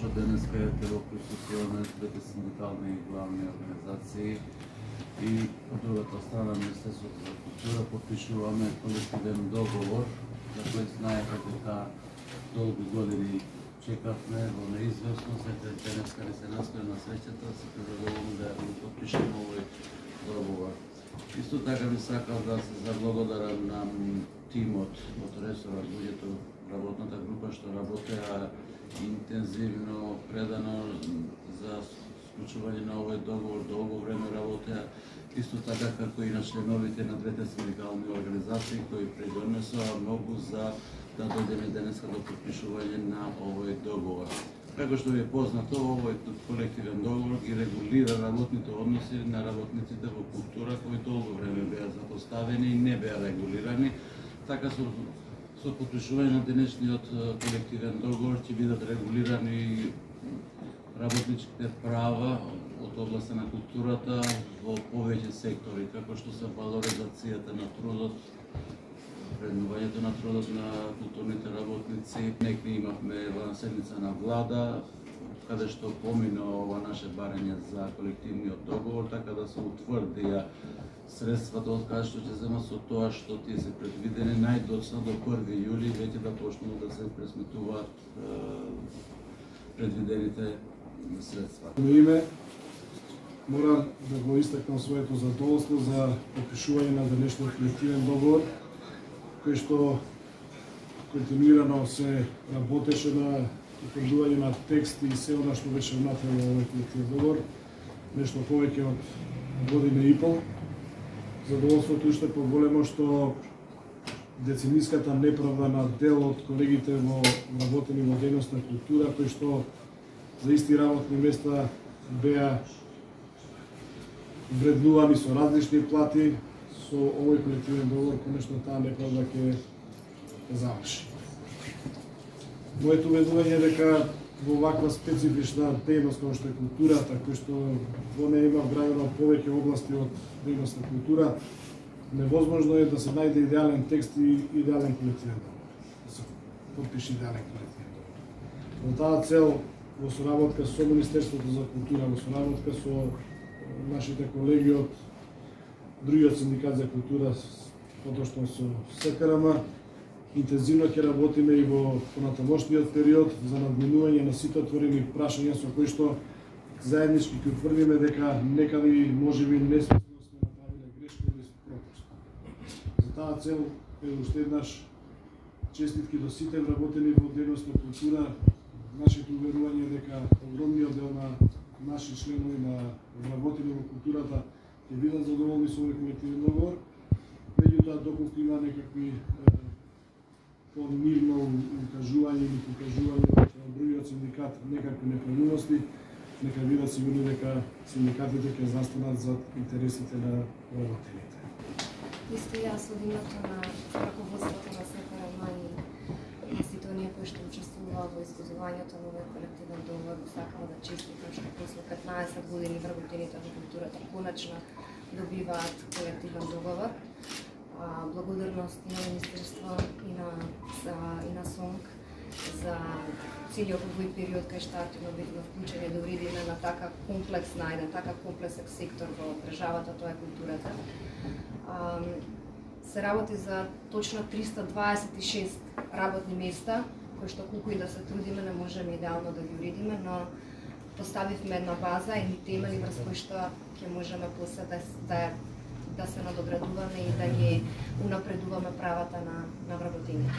што денеска е во присуство на двете синдикални и главни организации и од другата страна Министерството за култура подпишуваме колективен договор за кој знаете дека долги години чекавме во неизвестност, денеска ни се настои на среќата, се задоволни да го подпишеме овој договор. Исто така би сакал да се заблагодарам на тимот од ресора, луѓето, работната група што работеа интензивно, предано за склучување на овој договор, долго време работеа, исто така како и на членовите на двете синдикални организации кои придонесоа многу за да дојдеме денеска до подпишување на овој договор. Како што ви е познато, овој колективен договор ги регулира работните односи на работниците во култура кои долго време беа запоставени и не беа регулирани. Така со подпишување на денешниот колективен договор ќе бидат регулирани работничките права од областта на културата во повеќе сектори, како што се валоризацијата на трудот, вреднувањето на трудот на културните работници. Некни имавме во седница на влада, каде што помина ова наше барање за колективниот договор, така да се утврдија средствата од каде што ќе земат со тоа што тие се предвидени најдоцна до 1 јули веќе да почнат да се пресметуваат предвидените средства. Во име морам да го истакнам своето задоволство за подпишување на денешниот колективен договор, кој што континуирано се работеше на утврдување на текст и се она што беше внатре во овој колективен договор, нешто повеќе од година и пол. Задоволството уште поголемо што децениската неправда на дел од колегите во работени во дејност на култура, кои што за исти работни места беа вреднувани со различни плати, со овој колективен договор конечно таа неправда ќе заврши. Моето убедување е дека во ваква специфична дејност која што е културата, кој што во неја има вградено повеќе области од дејност на култура, невозможно е да се најде идеален текст и идеален колективен договор, да се подпише идеален колективен договор. Во таа цел, во соработка со Министерството за култура, во соработка со нашите колеги од другиот синдикат за култура, поточно со СКРМ, интензивно ќе работиме и во понатамошниот период за надминување на сите отворени прашања со кои што заеднички ќе утврдиме дека некаде можеби несвесно сме направиле грешка или пропуск. За таа цел е уште еднаш честитки до сите вработени во дејност на култура. Нашето уверување е дека огромниот дел на наши членови на вработени во културата ќе бидат задоволни со овој колективен договор. Меѓутоа, доколку има некакви по-нивно укажување или покажување на другиот синдикат некакви неправилности, нека бидат сигурни дека синдикатите ќе застанат за интересите на работените. Исто јас од името на раководството на СКРМ и сите оние кои што учествуваа во изготвувањето на овој колективен договор, сакам да честитам што после 15 години вработените во културата конечно добиваат колективен договор. Благодарност и на Министерство и на СОНК за целиот овој период кај што активно бевме вклучени да уредиме на така комплексна, еден така комплексен сектор во државата, тоа е културата. Се работи за точно 326 работни места, кои што колку и да се трудиме не можеме идеално да ги уредиме, но поставивме една база и темели врз кои што ќе можеме после да се надоградуваме и да ги унапредуваме правата на вработените.